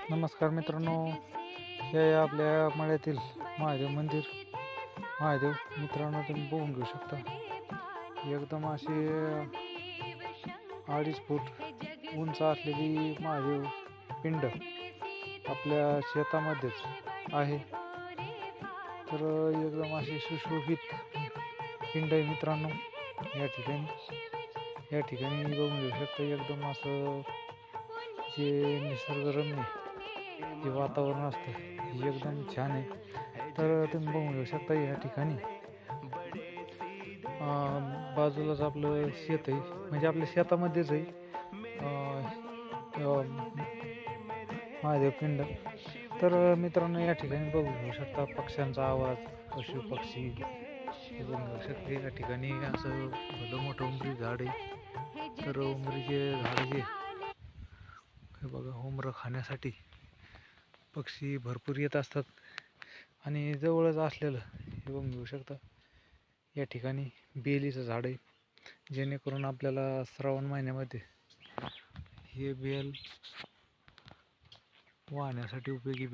नमस्कार मित्रांनो, हे आहे आपल्या मळ्यातील महादेव मंदिर. महादेव मित्रांनो तुम्ही बघून घेऊ शकता. एकदम अशी 2.5 फूट उंच असलेली महादेव पिंड आपल्या शेतामध्येच आहे. तर एकदम अशी सुशोभित पिंड आहे मित्रांनो. या ठिकाणी बघून घेऊ शकता. एकदम असं जे निसर्गरम्य जे वातावरण असतं हे एकदम छान आहे. तर तुम्ही बघून घेऊ शकता या ठिकाणी बाजूलाच आपलं शेत आहे, म्हणजे आपल्या शेतामध्येच आहे महादेव पिंड. तर मित्रांनो या ठिकाणी बघू घेऊ शकता पक्ष्यांचा आवाज, पशु पक्षी बघून घेऊ शकता. या ठिकाणी असं भलं मोठं उमरी झाड आहे. तर उमरीचे झाड जे हे बघा, उमरं खाण्यासाठी पक्षी भरपूर येत असतात. आणि जवळच असलेलं हे बघून घेऊ शकता या ठिकाणी बेलीचं झाड आहे, जेणेकरून आपल्याला श्रावण महिन्यामध्ये हे बेल वाहण्यासाठी उपयोगी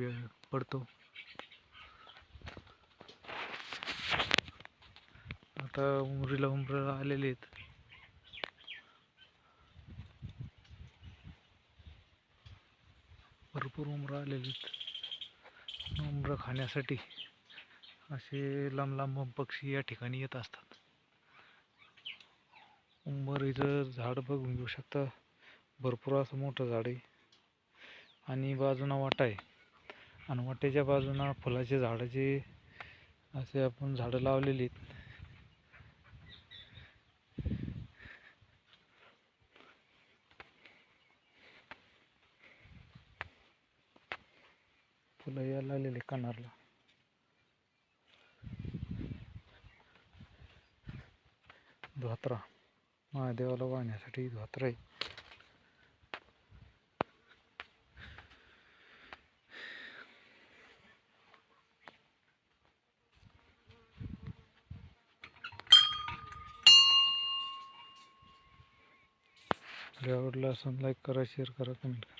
पडतो. आता उमरीला उमरं आलेले आहेत. भरपूर उमरं आलेले आहेत. उमरं खाण्यासाठी असे लांब लांब पक्षी या ठिकाणी येत असतात. उंबरीचं झाड बघून घेऊ शकता, भरपूर असं मोठं झाड आहे. आणि बाजूला वाटा आहे, आणि वाट्याच्या बाजूला फुलाचे झाडाचे असे आपण झाडं लावलेली आहेत. फुलं यायला लागलेले कणारला. धोत्रा महादेवाला वाहण्यासाठी धोत्रा आहे. आवडला असून लाईक करा, शेअर करा, कमेंट करा.